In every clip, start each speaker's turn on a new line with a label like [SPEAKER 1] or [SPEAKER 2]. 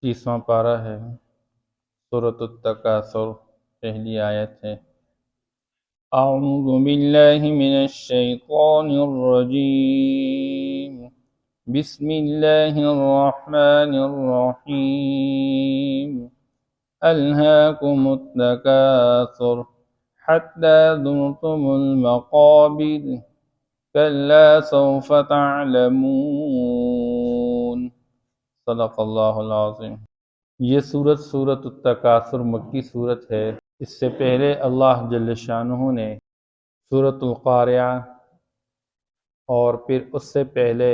[SPEAKER 1] 30واں پارہ ہے، سورۃ التکاثر، پہلی آیت ہے۔ اعوذ باللہ من الشیطان الرجیم، بسم اللہ الرحمن الرحیم۔ الہاکم التکاثر حتی زرتم المقابر کلا سوف تعلمون۔ صدق اللہ العظیم۔ یہ سورۃ التکاثر مکی صورت ہے۔ اس سے پہلے اللہ جل شانہ نے سورۃ القاریہ اور پھر اس سے پہلے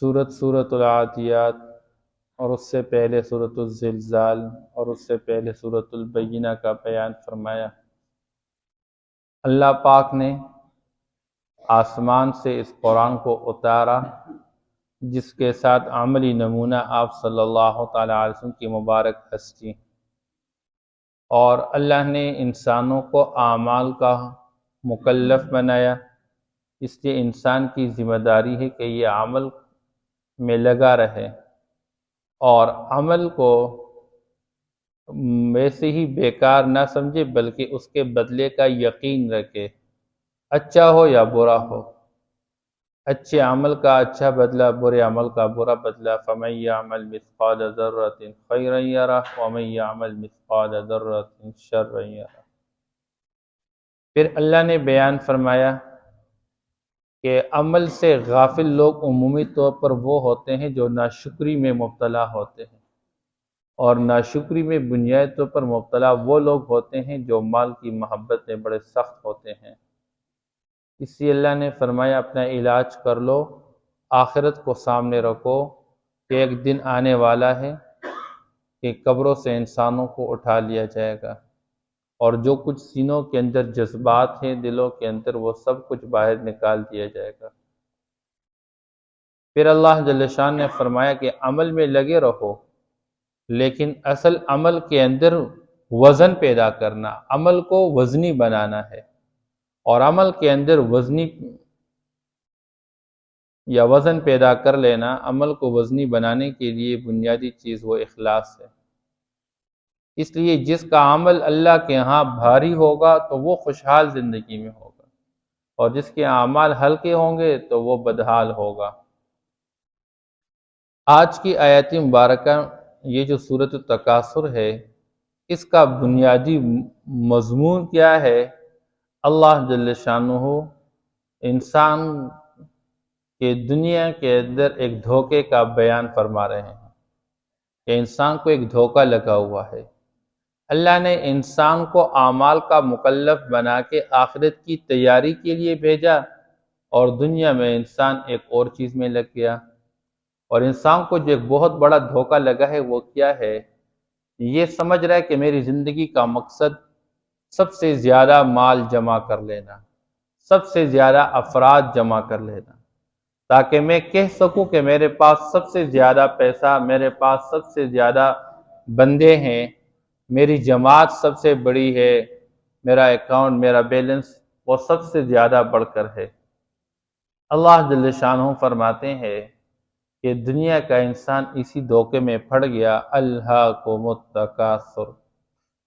[SPEAKER 1] سورۃ العادیات اور اس سے پہلے سورۃ الزلزال اور اس سے پہلے سورۃ البینہ کا بیان فرمایا۔ اللہ پاک نے آسمان سے اس قرآن کو اتارا، جس کے ساتھ عملی نمونہ آپ صلی اللہ تعالیٰ علیہ وسلم کی مبارک ہستی، اور اللہ نے انسانوں کو اعمال کا مکلف بنایا۔ اس لیے انسان کی ذمہ داری ہے کہ یہ عمل میں لگا رہے اور عمل کو ویسے ہی بیکار نہ سمجھے، بلکہ اس کے بدلے کا یقین رکھے، اچھا ہو یا برا ہو۔ اچھے عمل کا اچھا بدلہ، برے عمل کا برا بدلہ۔ فَمَن يَعْمَلْ مِثْقَالَ ذَرَّةٍ خَيْرًا يَرَهُ وَمَن يَعْمَلْ مِثْقَالَ ذَرَّةٍ شَرًّا يَرَهُ۔ پھر اللہ نے بیان فرمایا کہ عمل سے غافل لوگ عمومی طور پر وہ ہوتے ہیں جو ناشکری میں مبتلا ہوتے ہیں، اور ناشکری میں بنیادی طور پر مبتلا وہ لوگ ہوتے ہیں جو مال کی محبت میں بڑے سخت ہوتے ہیں۔ اس لیے اللہ نے فرمایا اپنا علاج کر لو، آخرت کو سامنے رکھو کہ ایک دن آنے والا ہے کہ قبروں سے انسانوں کو اٹھا لیا جائے گا، اور جو کچھ سینوں کے اندر جذبات ہیں، دلوں کے اندر، وہ سب کچھ باہر نکال دیا جائے گا۔ پھر اللہ جل شان نے فرمایا کہ عمل میں لگے رہو، لیکن اصل عمل کے اندر وزن پیدا کرنا، عمل کو وزنی بنانا ہے، اور عمل کے اندر وزن پیدا کر لینا، عمل کو وزنی بنانے کے لیے بنیادی چیز وہ اخلاص ہے۔ اس لیے جس کا عمل اللہ کے ہاں بھاری ہوگا تو وہ خوشحال زندگی میں ہوگا، اور جس کے اعمال ہلکے ہوں گے تو وہ بدحال ہوگا۔ آج کی آیت مبارکہ، یہ جو سورۃ التکاثر ہے، اس کا بنیادی مضمون کیا ہے؟ اللہ جل شانہ انسان کے دنیا کے اندر ایک دھوکے کا بیان فرما رہے ہیں کہ انسان کو ایک دھوکہ لگا ہوا ہے۔ اللہ نے انسان کو اعمال کا مکلف بنا کے آخرت کی تیاری کے لیے بھیجا، اور دنیا میں انسان ایک اور چیز میں لگ گیا۔ اور انسان کو جو ایک بہت بڑا دھوکہ لگا ہے وہ کیا ہے؟ یہ سمجھ رہا ہے کہ میری زندگی کا مقصد سب سے زیادہ مال جمع کر لینا، سب سے زیادہ افراد جمع کر لینا، تاکہ میں کہہ سکوں کہ میرے پاس سب سے زیادہ پیسہ، میرے پاس سب سے زیادہ بندے ہیں، میری جماعت سب سے بڑی ہے، میرا اکاؤنٹ، میرا بیلنس وہ سب سے زیادہ بڑھ کر ہے۔ اللہ جل شانہ فرماتے ہیں کہ دنیا کا انسان اسی دھوکے میں پڑ گیا۔ الہاکم التکاثر،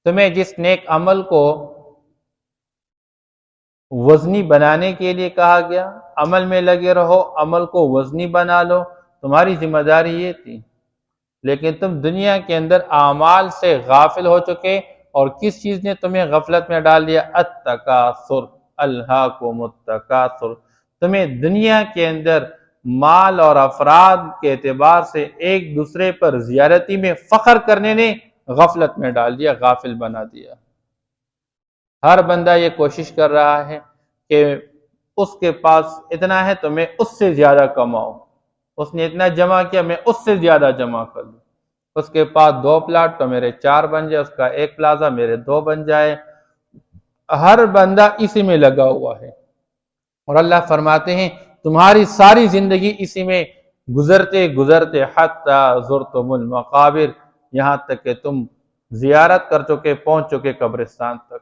[SPEAKER 1] تمہیں جس نیک عمل کو وزنی بنانے کے لیے کہا گیا، عمل میں لگے رہو، عمل کو وزنی بنا لو، تمہاری ذمہ داری یہ تھی، لیکن تم دنیا کے اندر اعمال سے غافل ہو چکے، اور کس چیز نے تمہیں غفلت میں ڈال دیا؟ التکاثر، الہاکم التکاثر، تمہیں دنیا کے اندر مال اور افراد کے اعتبار سے ایک دوسرے پر زیادتی میں فخر کرنے نے غفلت میں ڈال دیا، غافل بنا دیا۔ ہر بندہ یہ کوشش کر رہا ہے کہ اس کے پاس اتنا ہے تو میں اس سے زیادہ کماؤں، اس نے اتنا جمع کیا میں اس سے زیادہ جمع کر لوں، اس کے پاس 2 پلاٹ تو میرے 4 بن جائے، اس کا 1 پلازا میرے 2 بن جائے۔ ہر بندہ اسی میں لگا ہوا ہے، اور اللہ فرماتے ہیں تمہاری ساری زندگی اسی میں گزرتے گزرتے حتی زرتم المقابر، یہاں تک کہ تم زیارت کر چکے، پہنچ چکے قبرستان تک،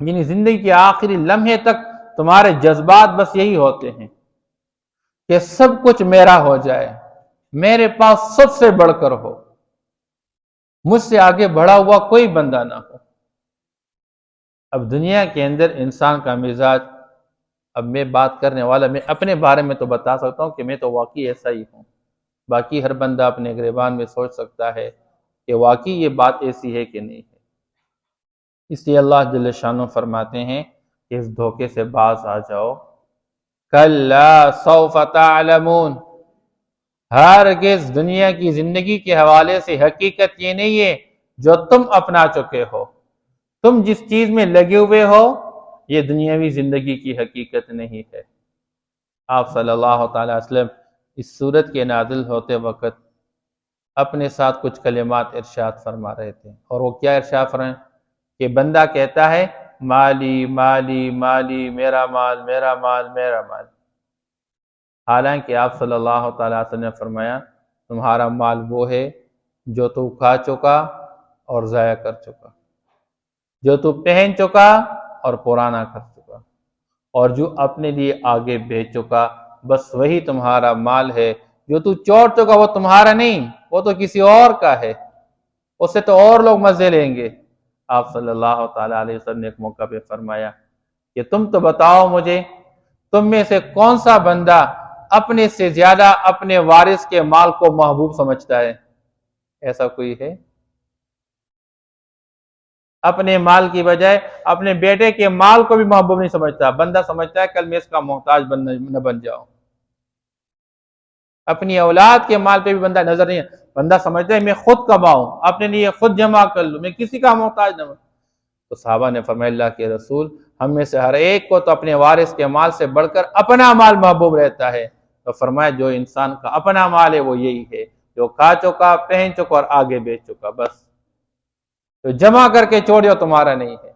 [SPEAKER 1] یعنی زندگی کے آخری لمحے تک تمہارے جذبات بس یہی ہوتے ہیں کہ سب کچھ میرا ہو جائے، میرے پاس سب سے بڑھ کر ہو، مجھ سے آگے بڑھا ہوا کوئی بندہ نہ ہو۔ اب دنیا کے اندر انسان کا مزاج، اب میں بات کرنے والا، میں اپنے بارے میں تو بتا سکتا ہوں کہ میں تو واقعی ایسا ہی ہوں، باقی ہر بندہ اپنے گریبان میں سوچ سکتا ہے کہ واقعی یہ بات ایسی ہے کہ نہیں ہے۔ اس لیے اللہ جل شانہ فرماتے ہیں کہ اس دھوکے سے باز آ جاؤ۔ کلا سوف تعلمون، ہرگز دنیا کی زندگی کے حوالے سے حقیقت یہ نہیں ہے جو تم اپنا چکے ہو، تم جس چیز میں لگے ہوئے ہو یہ دنیاوی زندگی کی حقیقت نہیں ہے۔ آپ صلی اللہ تعالی وسلم اس صورت کے نازل ہوتے وقت اپنے ساتھ کچھ کلمات ارشاد فرما رہے تھے، اور وہ کیا ارشاد فرمائیں کہ بندہ کہتا ہے مالی مالی مالی، میرا مال میرا مال میرا مال، حالانکہ آپ صلی اللہ تعالیٰ وسلم نے فرمایا تمہارا مال وہ ہے جو تو کھا چکا اور ضائع کر چکا، جو تو پہن چکا اور پرانا کر چکا، اور جو اپنے لیے آگے بیچ چکا، بس وہی تمہارا مال ہے۔ جو تو چھوڑ چکا وہ تمہارا نہیں، وہ تو کسی اور کا ہے، اس سے تو اور لوگ مزے لیں گے۔ آپ صلی اللہ تعالیٰ علیہ وسلم نے ایک موقع پہ فرمایا کہ تم تو بتاؤ مجھے، تم میں سے کون سا بندہ اپنے سے زیادہ اپنے وارث کے مال کو محبوب سمجھتا ہے؟ ایسا کوئی ہے؟ اپنے مال کی بجائے اپنے بیٹے کے مال کو بھی محبوب نہیں سمجھتا، بندہ سمجھتا ہے کل میں اس کا محتاج نہ بن جاؤں۔ اپنی اولاد کے مال پہ بھی بندہ نظر نہیں ہے، بندہ سمجھتا ہے میں خود کماؤں، اپنے لیے خود جمع کر لوں، میں کسی کا محتاج نہ بنوں۔ تو صحابہ نے فرمایا اللہ کے رسول، ہم میں سے ہر ایک کو تو اپنے وارث کے مال سے بڑھ کر اپنا مال محبوب رہتا ہے۔ تو فرمایا جو انسان کا اپنا مال ہے وہ یہی ہے جو کھا چکا، پہن چکا اور آگے بیچ چکا، بس تو جمع کر کے چھوڑ دو تمہارا نہیں ہے۔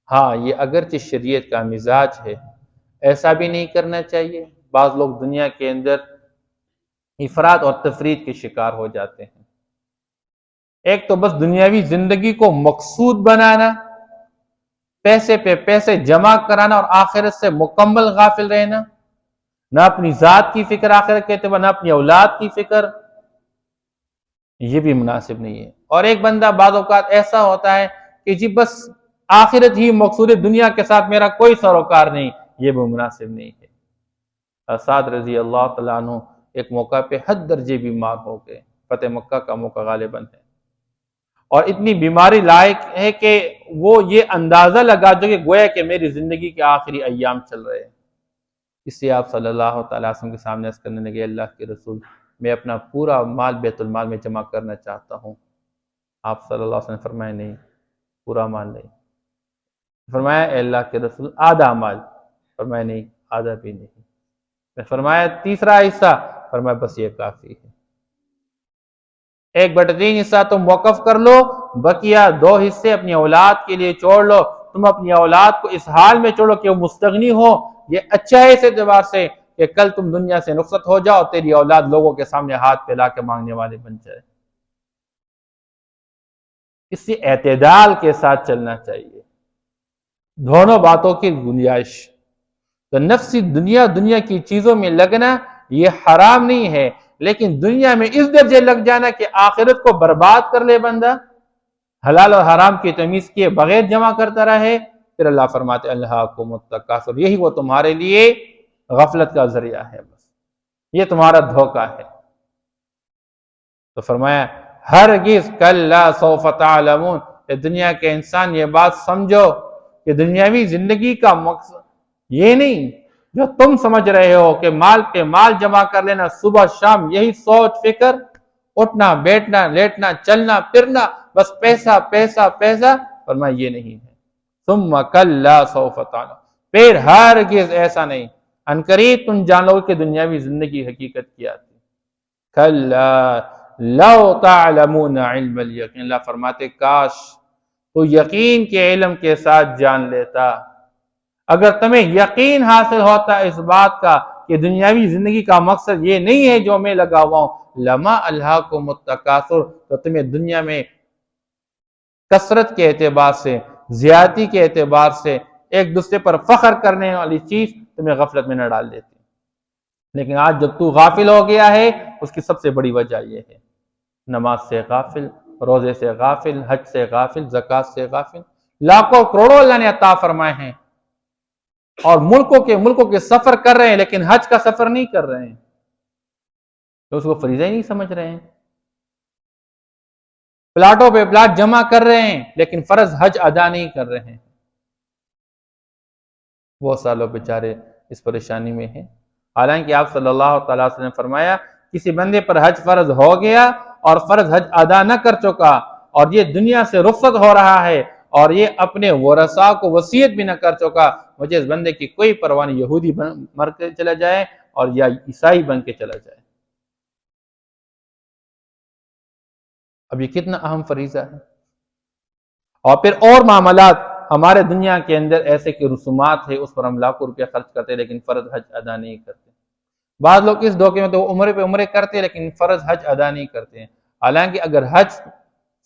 [SPEAKER 1] ہاں یہ اگرچہ شریعت کا مزاج ہے، ایسا بھی نہیں کرنا چاہیے۔ بعض لوگ دنیا کے اندر افراط اور تفریط کے شکار ہو جاتے ہیں۔ ایک تو بس دنیاوی زندگی کو مقصود بنانا، پیسے پہ پیسے جمع کرانا اور آخرت سے مکمل غافل رہنا، نہ اپنی ذات کی فکر آخرت کے اعتبار، نہ اپنی اولاد کی فکر، یہ بھی مناسب نہیں ہے۔ اور ایک بندہ بعض اوقات ایسا ہوتا ہے کہ جی بس آخرت ہی مقصود ہے، دنیا کے ساتھ میرا کوئی سروکار نہیں، یہ بھی مناسب نہیں ہے۔ اسعد رضی اللہ تعالیٰ عنہ ایک موقع پہ حد درجے بیمار ہو گئے، فتح مکہ کا موقع غالباً ہے، اور اتنی بیماری لائق ہے کہ وہ یہ اندازہ لگا جو کہ گویا کہ میری زندگی کے آخری ایام چل رہے ہیں۔ اس سے آپ صلی اللہ تعالیٰ وسلم کے سامنے عرض کرنے لگے اللہ کے رسول، میں اپنا پورا مال بیت المال میں جمع کرنا چاہتا ہوں۔ آپ صلی اللہ علیہ وسلم نے فرمایا نہیں، پورا مال نہیں۔ فرمایا اے اللہ کے رسول آدھا مال، فرمایا نہیں، آدھا بھی نہیں۔ میں فرمایا تیسرا حصہ، فرمایا بس یہ کافی ہے۔ 1/3 حصہ تم وقف کر لو، بقیہ 2 حصے اپنی اولاد کے لیے چھوڑ لو۔ تم اپنی اولاد کو اس حال میں چھوڑو کہ وہ مستغنی ہو، یہ اچھا ہے اس اعتبار سے کہ کل تم دنیا سے رخصت ہو جاؤ، تیری اولاد لوگوں کے سامنے ہاتھ پھیلا کے مانگنے والے بن جائے۔ اس سے اعتدال کے ساتھ چلنا چاہیے، دونوں باتوں کی گنجائش۔ تو نفسی دنیا کی چیزوں میں لگنا یہ حرام نہیں ہے، لیکن دنیا میں اس درجے لگ جانا کہ آخرت کو برباد کر لے بندہ، حلال اور حرام کی تمیز کیے بغیر جمع کرتا رہے، پھر اللہ فرماتے الہاکم التکاثر، یہی وہ تمہارے لیے غفلت کا ذریعہ ہے، بس یہ تمہارا دھوکہ ہے۔ تو فرمایا ہرگز کلا سوف تعلمون، کہ دنیا کے انسان یہ بات سمجھو کہ دنیاوی زندگی کا مقصد یہ نہیں جو تم سمجھ رہے ہو کہ مال پہ مال جمع کر لینا، صبح شام یہی سوچ فکر، اٹھنا بیٹھنا لیٹنا چلنا پھرنا، بس پیسہ پیسہ پیسہ، فرمایا یہ نہیں ہے۔ ثم کلا سوف تعلمون، پھر ہرگز ایسا نہیں، عنقریب تم جانو کہ دنیاوی زندگی حقیقت کیا تھی۔ کلا لو تعلمون علم الیقین، اللہ فرماتے کاش تو یقین کے علم کے ساتھ جان لیتا، اگر تمہیں یقین حاصل ہوتا اس بات کا کہ دنیاوی زندگی کا مقصد یہ نہیں ہے جو میں لگا ہوا ہوں، لما الہاکم التکاثر، تو تمہیں دنیا میں کثرت کے اعتبار سے، زیادتی کے اعتبار سے، ایک دوسرے پر فخر کرنے والی چیز تمہیں غفلت میں نہ ڈال دیتی۔ لیکن آج جب تو غافل ہو گیا ہے اس کی سب سے بڑی وجہ یہ ہے، نماز سے غافل، روزے سے غافل، حج سے غافل، زکوٰۃ سے غافل۔ لاکھوں کروڑوں اللہ نے عطا فرمائے ہیں، اور ملکوں کے سفر کر رہے ہیں، لیکن حج کا سفر نہیں کر رہے ہیں، تو اس کو فریضہ ہی نہیں سمجھ رہے ہیں۔ پلاٹوں پہ پلاٹ جمع کر رہے ہیں، لیکن فرض حج ادا نہیں کر رہے ہیں۔ وہ سالوں بیچارے اس پریشانی میں ہیں، حالانکہ آپ صلی اللہ تعالیٰ وسلم نے فرمایا کسی بندے پر حج فرض ہو گیا اور فرض حج ادا نہ کر چکا، اور یہ دنیا سے رخصت ہو رہا ہے اور یہ اپنے ورثاء کو وصیت بھی نہ کر چکا، مجھے اس بندے کی کوئی پرواہ نہیں، یہودی مر کے چلا جائے اور یا عیسائی بن کے چلا جائے۔ اب یہ کتنا اہم فریضہ ہے۔ اور پھر اور معاملات ہمارے دنیا کے اندر ایسے کہ رسومات ہے، اس پر ہم لاکھوں روپیہ خرچ کرتے لیکن فرض حج ادا نہیں کرتے۔ بعض لوگ اس دھوکے میں تو عمرے پہ عمرے کرتے لیکن فرض حج ادا نہیں کرتے ہیں، حالانکہ اگر حج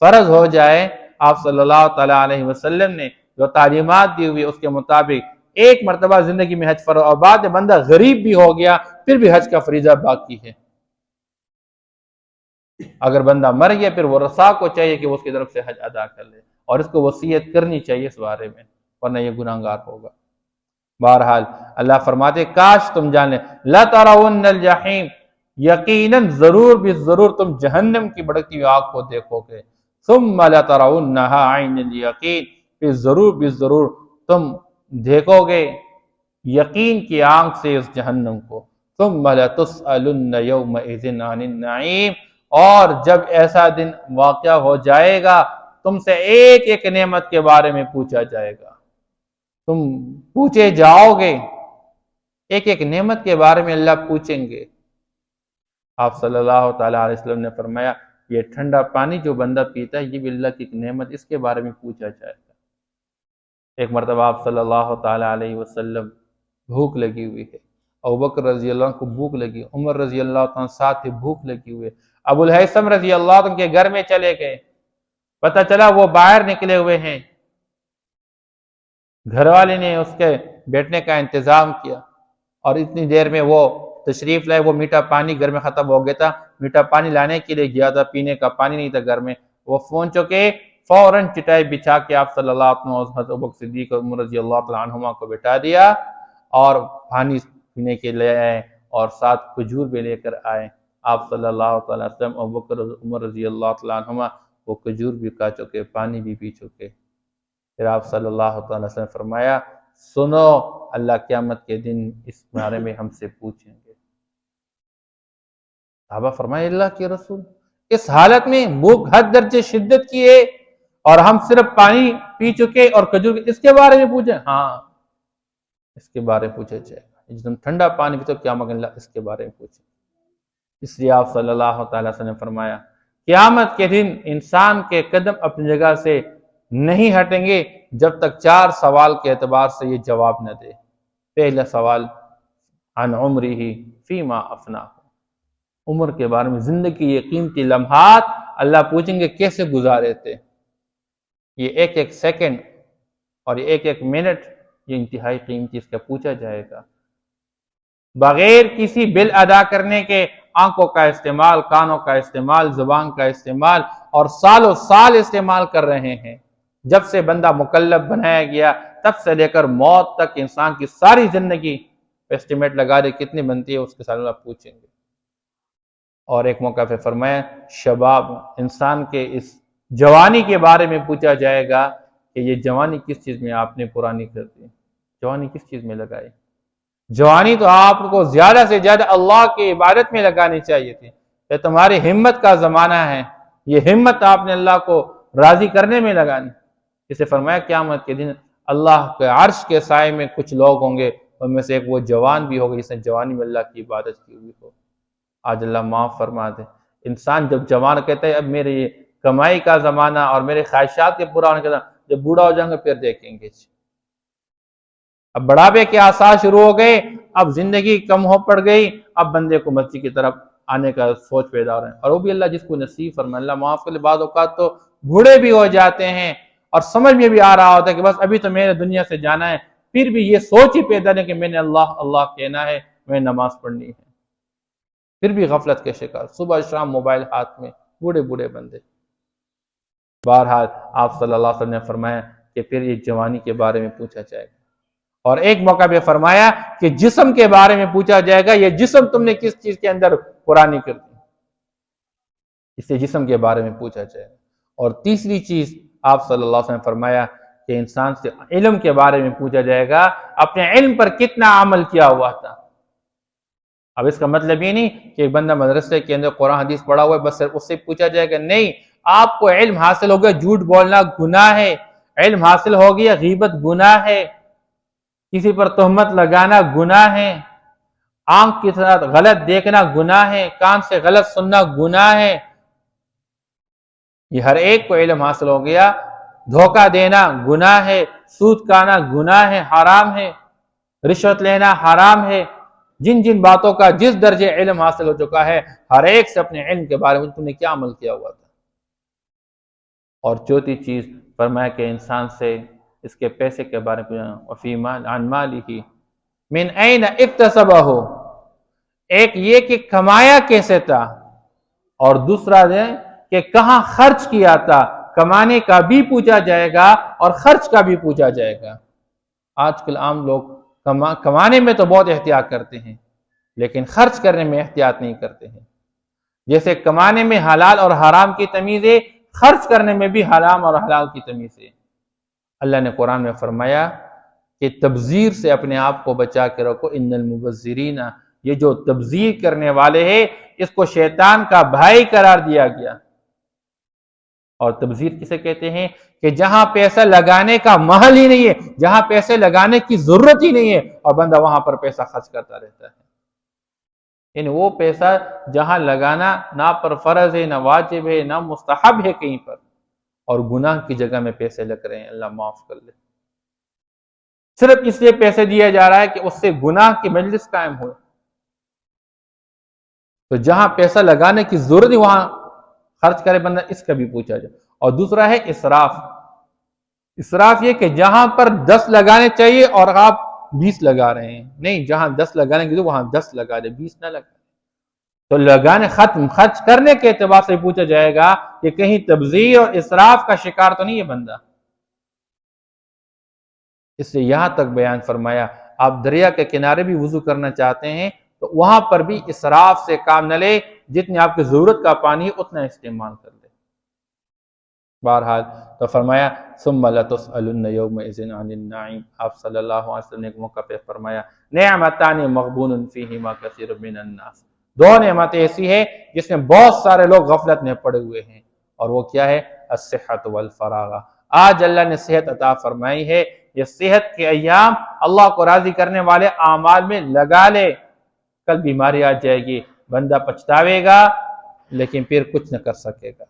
[SPEAKER 1] فرض ہو جائے، آپ صلی اللہ تعالیٰ علیہ وسلم نے جو تعلیمات دی ہوئی اس کے مطابق ایک مرتبہ زندگی میں حج فرض، اور بعد میں بندہ غریب بھی ہو گیا پھر بھی حج کا فریضہ باقی ہے۔ اگر بندہ مر گیا پھر ورثاء کو چاہیے کہ وہ اس کی طرف سے حج ادا کر لے، اور اس کو وصیت کرنی چاہیے اس بارے میں، ورنہ یہ گناہگار ہوگا۔ بہرحال اللہ فرماتے کاش تم جان لیں، لَتَرَوُنَّ الْجَحِيمَ، یقیناً ضرور بھی ضرور تم جہنم کی بھڑکتی ہوئی آگ کو دیکھو گے، ثُمَّ لَتَرَوُنَّهَا عَيْنَ الْيَقِينِ، پھر ضرور بھی ضرور تم دیکھو گے یقین کی آنکھ سے اس جہنم کو، ثُمَّ لَتُسْأَلُنَّ يَوْمَئِذٍ عَنِ النَّعِيمِ، اور جب ایسا دن واقع ہو جائے گا تم سے ایک ایک نعمت کے بارے میں پوچھا جائے گا، تم پوچھے جاؤ گے، ایک ایک نعمت کے بارے میں اللہ پوچھیں گے۔ آپ صلی اللہ تعالیٰ علیہ وسلم نے فرمایا یہ ٹھنڈا پانی جو بندہ پیتا ہے یہ بھی اللہ کی ایک نعمت، اس کے بارے میں پوچھا جائے گا۔ ایک مرتبہ آپ صلی اللہ تعالیٰ علیہ وسلم بھوک لگی ہوئی ہے، ابوبکر رضی اللہ عنہ کو بھوک لگی، عمر رضی اللہ عنہ ساتھ بھوک لگی ہوئے، ابو الہیثم رضی اللہ عنہ کے گھر میں چلے گئے، پتہ چلا وہ باہر نکلے ہوئے ہیں، گھر والے نے اس کے بیٹھنے کا انتظام کیا، اور اتنی دیر میں وہ تشریف لائے، وہ میٹھا پانی گھر میں ختم ہو گیا تھا، میٹھا پانی لانے کے لیے گیا تھا، پینے کا پانی نہیں تھا گھر میں، وہ فون چکے فوراً چٹائی بچھا کے آپ صلی اللہ علیہ وسلم حضرت ابوبکر صدیق اور عمر رضی اللہ تعالیٰ عنہما کو بٹھا دیا، اور پانی پینے کے لیے آئے اور ساتھ کھجور بھی لے کر آئے۔ آپ صلی اللہ تعالیٰ وسلم ابوبکر عمر رضی اللہ تعالیٰ عنہما وہ کھجور بھی کھا چکے، پانی بھی پی چکے۔ پھر آپ صلی اللہ تعالیٰ وسلم نے فرمایا سنو اللہ قیامت کے دن اس بارے میں ہم سے پوچھیں گے۔ صحابہ فرمائے اللہ کے رسول اس حالت میں بھوک حد درجے شدت کی ہے اور ہم صرف پانی پی چکے اور کھجور، اس کے بارے میں پوچھیں؟ ہاں اس کے بارے میں پوچھا جائے گا، جب تم ٹھنڈا پانی پیتے ہو قیامت اللہ اس کے بارے میں پوچھیں۔ اس لیے آپ صلی اللہ تعالیٰ وسلم نے فرمایا قیامت کے دن انسان کے قدم اپنی جگہ سے نہیں ہٹیں گے جب تک 4 سوال کے اعتبار سے یہ جواب نہ دے۔ پہلا سوال عن عمرہ فیما افناہ، عمر کے بارے میں، زندگی کے یہ قیمتی لمحات اللہ پوچھیں گے کیسے گزارے تھے۔ یہ ایک ایک سیکنڈ اور یہ ایک ایک منٹ یہ انتہائی قیمتی، اس کا پوچھا جائے گا۔ بغیر کسی بل ادا کرنے کے آنکھوں کا استعمال، کانوں کا استعمال، زبان کا استعمال، اور سالوں سال استعمال کر رہے ہیں۔ جب سے بندہ مکلف بنایا گیا تب سے لے کر موت تک انسان کی ساری زندگی ایسٹیمیٹ لگا دے کتنی بنتی ہے، اس کے ساتھ اللہ پوچھیں گے۔ اور ایک موقع پہ فرمایا شباب، انسان کے اس جوانی کے بارے میں پوچھا جائے گا کہ یہ جوانی کس چیز میں آپ نے پرانی کر دی، جوانی کس چیز میں لگائی؟ جوانی تو آپ کو زیادہ سے زیادہ اللہ کی عبادت میں لگانی چاہیے تھی، یہ تمہاری ہمت کا زمانہ ہے، یہ ہمت آپ نے اللہ کو راضی کرنے میں لگانی۔ اسے فرمایا قیامت کے دن اللہ کے عرش کے سائے میں کچھ لوگ ہوں گے، ان میں سے ایک وہ جوان بھی ہوگا جس نے جوانی میں اللہ کی عبادت کی ہوئی ہو۔ آج اللہ معاف فرما دے، انسان جب جوان کہتا ہے اب میرے یہ کمائی کا زمانہ اور میرے خواہشات کے پورا ہونے کا زمانہ، جب بوڑھا ہو جائیں گے پھر دیکھیں گے۔ اب بڑھاپے کے آثار شروع ہو گئے، اب زندگی کم ہو پڑ گئی، اب بندے کو مسجد کی طرف آنے کا سوچ پیدا ہو رہا ہے، اور وہ بھی اللہ جس کو نصیب فرمائے، اللہ معاف کر لے۔ بعض اوقات تو بوڑھے بھی ہو جاتے ہیں اور سمجھ میں بھی آ رہا ہوتا ہے کہ بس ابھی تو میرے دنیا سے جانا ہے، پھر بھی یہ سوچ ہی پیدا نہیں کہ میں نے اللہ اللہ کہنا ہے، میں نماز پڑھنی ہے۔ پھر بھی غفلت کے شکار، صبح شام موبائل ہاتھ میں، بوڑھے بوڑھے بندے۔ بہرحال آپ صلی اللہ علیہ وسلم نے فرمایا کہ پھر یہ جوانی کے بارے میں پوچھا جائے گا، اور ایک موقع پہ فرمایا کہ جسم کے بارے میں پوچھا جائے گا، یہ جسم تم نے کس چیز کے اندر پرانی کر دی، اس سے جسم کے بارے میں پوچھا جائے گا۔ اور تیسری چیز آپ صلی اللہ علیہ وسلم نے فرمایا کہ انسان سے علم کے بارے میں پوچھا جائے گا، اپنے علم پر کتنا عمل کیا ہوا تھا۔ اب اس کا مطلب یہ نہیں کہ ایک بندہ مدرسے کے اندر قرآن حدیث پڑھا ہوا ہے بس صرف اس سے پوچھا جائے گا، نہیں، آپ کو علم حاصل ہو گیا جھوٹ بولنا گناہ ہے، علم حاصل ہو گیا غیبت گناہ ہے، کسی پر تہمت لگانا گناہ ہے، آنکھ کے ساتھ غلط دیکھنا گناہ ہے، کان سے غلط سننا گناہ ہے، یہ ہر ایک کو علم حاصل ہو گیا۔ دھوکہ دینا گناہ ہے، سود کھانا گناہ ہے، حرام ہے، رشوت لینا حرام ہے۔ جن جن باتوں کا جس درجے علم حاصل ہو چکا ہے، ہر ایک سے اپنے علم کے بارے میں تم نے کیا عمل کیا ہوا تھا۔ اور چوتھی چیز فرمایا کہ انسان سے اس کے پیسے کے بارے میں وفیما عن مالہ من این اکتسبہ، ایک یہ کہ کمایا کیسے تھا، اور دوسرا ہے کہ کہاں خرچ کیا تھا۔ کمانے کا بھی پوچھا جائے گا اور خرچ کا بھی پوچھا جائے گا۔ آج کل عام لوگ کمانے میں تو بہت احتیاط کرتے ہیں لیکن خرچ کرنے میں احتیاط نہیں کرتے ہیں۔ جیسے کمانے میں حلال اور حرام کی تمیز ہے، خرچ کرنے میں بھی حرام اور حلال کی تمیز ہے۔ اللہ نے قرآن میں فرمایا کہ تبذیر سے اپنے آپ کو بچا کے رکھو، ان المبذرین، یہ جو تبذیر کرنے والے ہیں اس کو شیطان کا بھائی قرار دیا گیا۔ اور تبذیر کسے کہتے ہیں کہ جہاں پیسہ لگانے کا محل ہی نہیں ہے، جہاں پیسے لگانے کی ضرورت ہی نہیں ہے اور بندہ وہاں پر پیسہ خرچ کرتا رہتا ہے، یعنی وہ پیسہ جہاں لگانا نہ پر فرض ہے، نہ واجب ہے، نہ مستحب ہے کہیں پر، اور گناہ کی جگہ میں پیسے لگ رہے ہیں، اللہ معاف کر لے۔ صرف اس لیے پیسے دیا جا رہا ہے کہ اس سے گناہ کی مجلس قائم ہو، تو جہاں پیسہ لگانے کی ضرورت ہے وہاں خرچ کرے بندہ، اس کا بھی پوچھا جائے۔ اور دوسرا ہے اسراف۔ اسراف یہ کہ جہاں پر 10 لگانے چاہیے اور آپ 20 لگا رہے ہیں، نہیں، جہاں 10 لگانے کی تو وہاں 10 لگا دے، 20 نہ لگا۔ تو لگانے خرچ کرنے کے اعتبار سے پوچھا جائے گا کہ کہیں تبذیر اور اسراف کا شکار تو نہیں ہے بندہ۔ اس سے یہاں تک بیان فرمایا آپ دریا کے کنارے بھی وضو کرنا چاہتے ہیں تو وہاں پر بھی اسراف سے کام نہ لے، جتنی آپ کی ضرورت کا پانی اتنا استعمال کر لے۔ بہرحال تو فرمایا ثم لتسألن یومئذ عن النعیم، آپ صلی اللہ علیہ وسلم نے ایک موقع پہ فرمایا نعمتان مغبون فیہما کثیر من الناس، دو نعمتیں ایسی ہیں جس میں بہت سارے لوگ غفلت میں پڑے ہوئے ہیں، اور وہ کیا ہے؟ الصحت والفراغ۔ آج اللہ نے صحت عطا فرمائی ہے، یہ صحت کے ایام اللہ کو راضی کرنے والے اعمال میں لگا لے، کل بیماری آ جائے گی، بندہ پچھتاوے گا لیکن پھر کچھ نہ کر سکے گا۔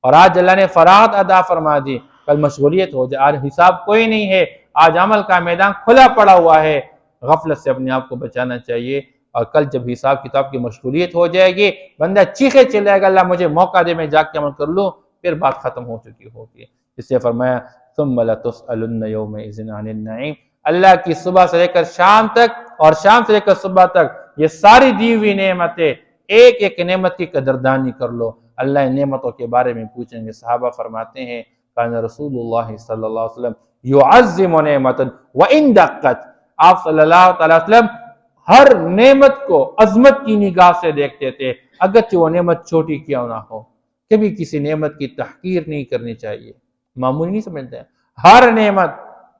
[SPEAKER 1] اور آج اللہ نے فراغت عطا فرما دی، کل مشغولیت ہو جائے، آج حساب کوئی نہیں ہے، آج عمل کا میدان کھلا پڑا ہوا ہے، غفلت سے اپنے آپ کو بچانا چاہیے۔ اور کل جب حساب کتاب کی مشغولیت ہو جائے گی، بندہ چیخے چلے گا اللہ مجھے موقع دے میں جا کے عمل کر لوں، پھر بات ختم ہو چکی ہوگی۔ اس سے فرمایا ثم لتسألن یومئذ عن النعیم، اللہ کی صبح سے لے کر شام تک اور شام سے لے کر صبح تک یہ ساری دی ہوئی نعمتیں، ایک ایک نعمت کی قدردانی کر لو، اللہ ان نعمتوں کے بارے میں پوچھیں گے۔ صحابہ فرماتے ہیں کان رسول اللہ صلی اللہ علیہ وسلم یعظم نعمتا وان دقت، آپ صلی اللہ علیہ وسلم ہر نعمت کو عظمت کی نگاہ سے دیکھتے تھے، اگرچہ وہ نعمت چھوٹی کیوں نہ ہو، کبھی کسی نعمت کی تحقیر نہیں کرنی چاہیے، معمولی نہیں سمجھتے ہیں ہر نعمت،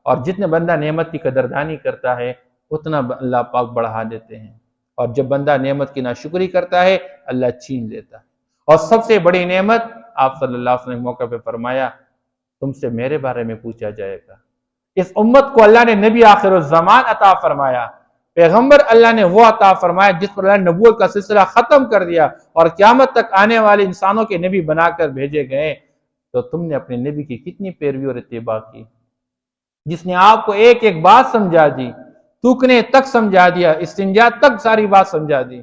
[SPEAKER 1] اور جتنے بندہ نعمت کی قدردانی کرتا ہے اتنا اللہ پاک بڑھا دیتے ہیں، اور جب بندہ نعمت کی ناشکری کرتا ہے اللہ چھین لیتا ہے۔ اور سب سے بڑی نعمت آپ صلی اللہ علیہ وسلم نے موقع پہ فرمایا تم سے میرے بارے میں پوچھا جائے گا۔ اس امت کو اللہ نے نبی آخر الزمان عطا فرمایا، پیغمبر اللہ نے وہ عطا فرمایا جس پر اللہ نے نبوت کا سلسلہ ختم کر دیا اور قیامت تک آنے والے انسانوں کے نبی بنا کر بھیجے گئے، تو تم نے اپنے نبی کی کتنی پیروی اور اتباع کی، جس نے آپ کو ایک ایک بات سمجھا دی، تھوکنے تک سمجھا دیا، استنجا تک ساری بات سمجھا دی،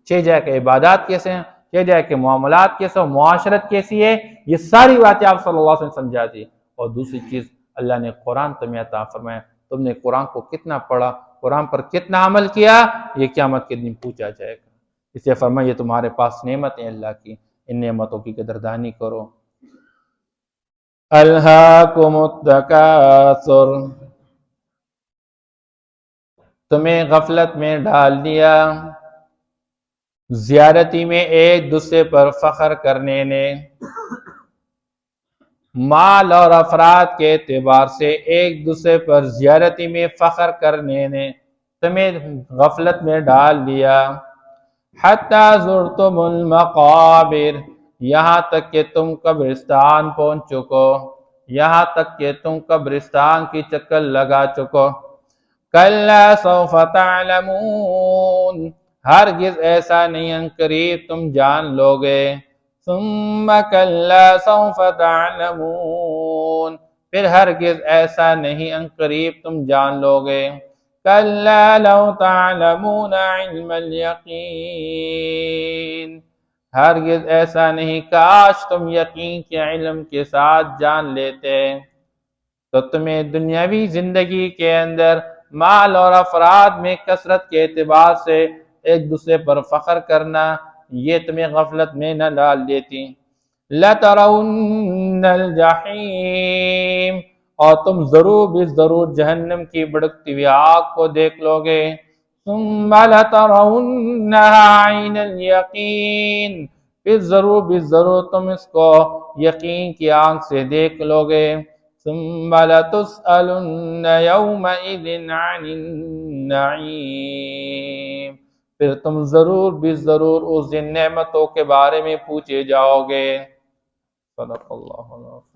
[SPEAKER 1] چھ جائے کہ عبادات کیسے ہیں، چھ جائے کہ معاملات کیسے ہیں، معاشرت کیسی ہے، یہ ساری باتیں آپ صلی اللہ علیہ وسلم سمجھا دی۔ اور دوسری چیز اللہ نے قرآن تمہیں عطا فرمایا، تم نے قرآن کو کتنا پڑھا، قرآن پر کتنا عمل کیا، یہ قیامت کے دن پوچھا جائے گا۔ اس لیے فرمایا یہ تمہارے پاس نعمت ہے اللہ کی، ان نعمتوں کی قدردانی کرو۔ الہاکم التکاثر، تمہیں غفلت میں ڈال دیا زیادتی میں، ایک دوسرے پر فخر کرنے نے، مال اور افراد کے اعتبار سے ایک دوسرے پر زیادتی میں فخر کرنے نے تمہیں غفلت میں ڈال دیا۔ حتی زرتم المقابر، یہاں تک کہ تم قبرستان پہنچ چکو، یہاں تک کہ تم قبرستان کی چکر لگا چکو۔ کلا سوف تعلمون، ہرگز ایسا نہیں، ان قریب تم جان لوگے۔ ثم کلا سوف تعلمون، پھر ہرگز ایسا نہیں، ان قریب تم جان لوگے۔ کلا لو تعلمون علم الیقین، ہرگز ایسا نہیں، کاش تم یقین کے علم کے ساتھ جان لیتے تو تمہیں دنیاوی زندگی کے اندر مال اور افراد میں کثرت کے اعتبار سے ایک دوسرے پر فخر کرنا یہ تمہیں غفلت میں نہ ڈال دیتی۔ لَتَرَوُنَّ الْجَحِيمَ، اور تم ضرور بھی ضرور جہنم کی بھڑکتی ہوئی آگ کو دیکھ لو گے۔ ثُمَّ لَتَرَوُنَّهَا عَيْنَ الْيَقِينِ، پھر ضرور بھی ضرور تم اس کو یقین کی آنکھ سے دیکھ لو گے۔ ثُمَّ لَتُسْأَلُنَّ يَوْمَئِذٍ عَنِ النَّعِيمِ، پھر تم ضرور بھی ضرور اس دن نعمتوں کے بارے میں پوچھے جاؤ گے۔ صدق اللہ العظیم۔